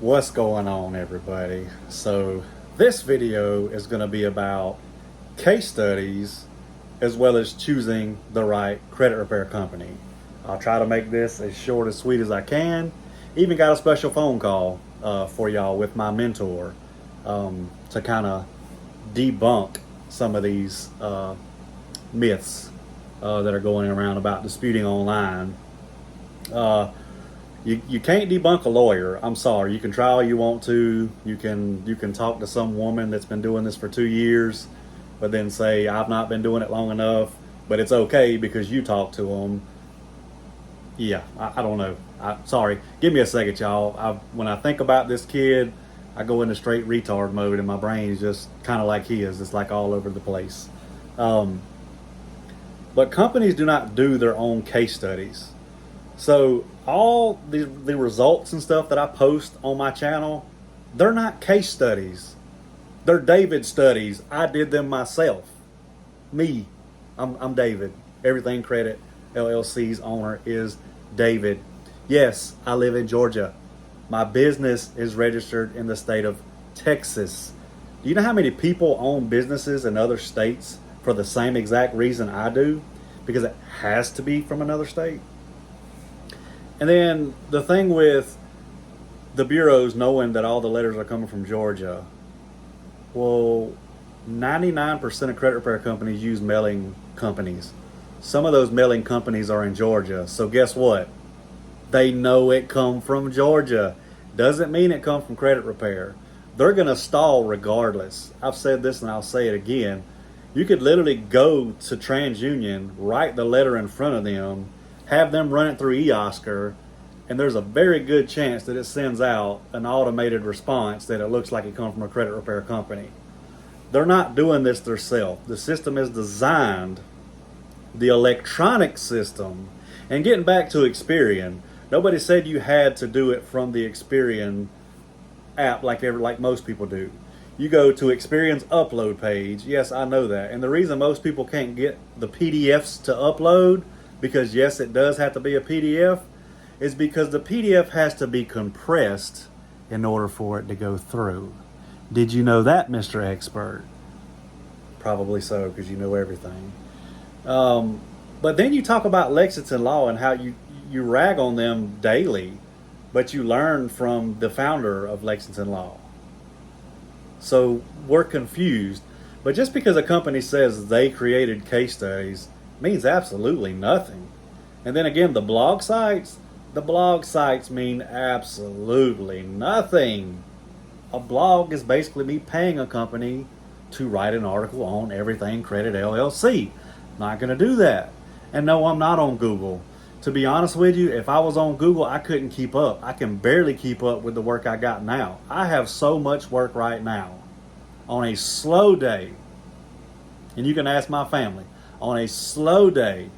What's going on, everybody? So this video is going to be about case studies as well as choosing the right credit repair company. I'll try to make this as short and sweet as I can. Even got a special phone call for y'all with my mentor to kind of debunk some of these myths that are going around about disputing online. You can't debunk a lawyer. I'm sorry. You can try all you want to. You can talk to some woman that's been doing this for 2 years, but then say, I've not been doing it long enough, but it's okay because you talk to them. Yeah, I don't know. Sorry. Give me a second, y'all. When I think about this kid, I go into straight retard mode and my brain is just kind of like his. It's like all over the place. But companies do not do their own case studies. So all the results and stuff that I post on my channel, they're not case studies. They're David studies. I did them myself. Me. I'm David. Everything Credit LLC's owner is David. Yes, I live in Georgia. My business is registered in the state of Texas. Do you know how many people own businesses in other states for the same exact reason I do? Because it has to be from another state. And then the thing with the bureaus knowing that all the letters are coming from Georgia, well, 99% of credit repair companies use mailing companies. Some of those mailing companies are in Georgia. So guess what? They know it come from Georgia. Doesn't mean it come from credit repair. They're going to stall regardless. I've said this and I'll say it again. You could literally go to TransUnion, write the letter in front of them, have them run it through eOscar, and there's a very good chance that it sends out an automated response that it looks like it comes from a credit repair company. They're not doing this themselves. The system is designed, the electronic system, and getting back to Experian, nobody said you had to do it from the Experian app like most people do. You go to Experian's upload page. Yes, I know that. And the reason most people can't get the PDFs to upload, because yes, it does have to be a PDF, is because the PDF has to be compressed in order for it to go through. Did you know that, Mr. Expert? Probably so, because you know everything. But then you talk about Lexington Law and how you rag on them daily, but you learn from the founder of Lexington Law. So we're confused. But just because a company says they created case studies means absolutely nothing. And then again, the blog sites mean absolutely nothing. A blog is basically me paying a company to write an article on Everything Credit LLC. Not going to do that. And no, I'm not on Google. To be honest with you, if I was on Google, I couldn't keep up. I can barely keep up with the work I got now. I have so much work right now. On a slow day, and you can ask my family, on a slow day,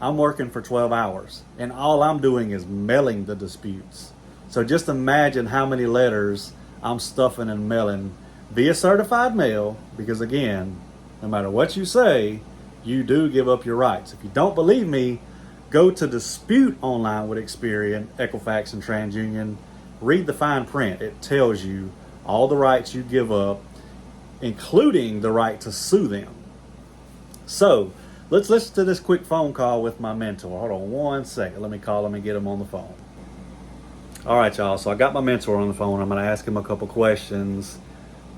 I'm working for 12 hours, and all I'm doing is mailing the disputes. So just imagine how many letters I'm stuffing and mailing via certified mail, because again, no matter what you say, you do give up your rights. If you don't believe me, go to Dispute Online with Experian, Equifax, and TransUnion. Read the fine print. It tells you all the rights you give up, including the right to sue them. So let's listen to this quick phone call with my mentor. Hold on one second. Let me call him and get him on the phone. All right, y'all. So I got my mentor on the phone. I'm going to ask him a couple questions.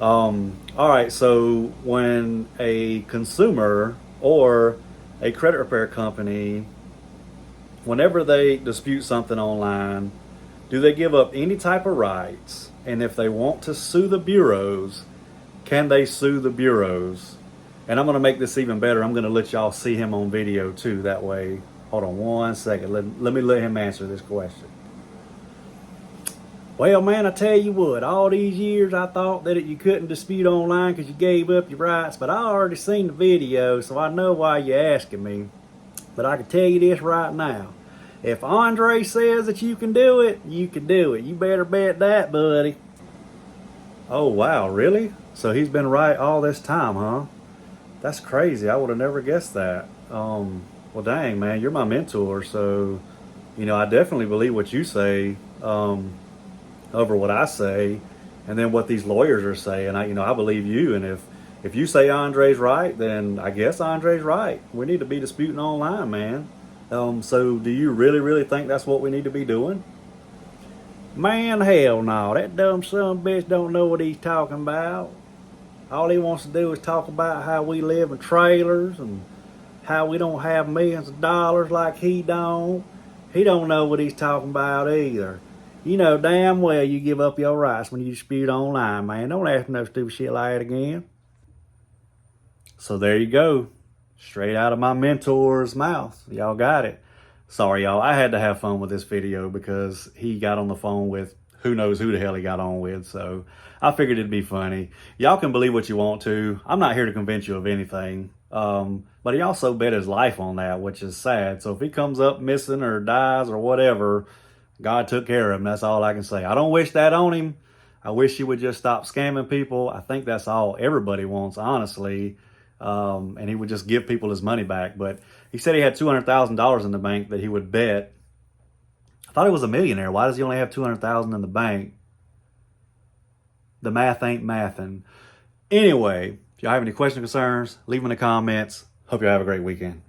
All right. So when a consumer or a credit repair company, whenever they dispute something online, do they give up any type of rights? And if they want to sue the bureaus, can they sue the bureaus? And I'm going to make this even better. I'm going to let y'all see him on video too. That way, hold on one second. Let me let him answer this question. Well, man, I tell you what, all these years I thought that you couldn't dispute online because you gave up your rights, but I already seen the video, so I know why you're asking me. But I can tell you this right now. If Andre says that you can do it, you can do it. You better bet that, buddy. Oh, wow, really? So he's been right all this time, huh? That's crazy. I would have never guessed that. Well, dang, man, you're my mentor, so, I definitely believe what you say. over what I say, and then what these lawyers are saying. I believe you, and if you say Andre's right, then I guess Andre's right. We need to be disputing online, man. So do you really, really think that's what we need to be doing? Man, hell no. That dumb son of a bitch don't know what he's talking about. All he wants to do is talk about how we live in trailers and how we don't have millions of dollars like he don't. He don't know what he's talking about either. You know damn well you give up your rights when you dispute online, man. Don't ask me no stupid shit like that again. So there you go. Straight out of my mentor's mouth. Y'all got it. Sorry, y'all. I had to have fun with this video because he got on the phone with who knows who the hell he got on with. So I figured it'd be funny. Y'all can believe what you want to. I'm not here to convince you of anything. But he also bet his life on that, which is sad. So if he comes up missing or dies or whatever, God took care of him. That's all I can say. I don't wish that on him. I wish he would just stop scamming people. I think that's all everybody wants, honestly. And he would just give people his money back. But he said he had $200,000 in the bank that he would bet. I thought he was a millionaire. Why does he only have $200,000 in the bank? The math ain't mathing. Anyway, if y'all have any questions or concerns, leave them in the comments. Hope you have a great weekend.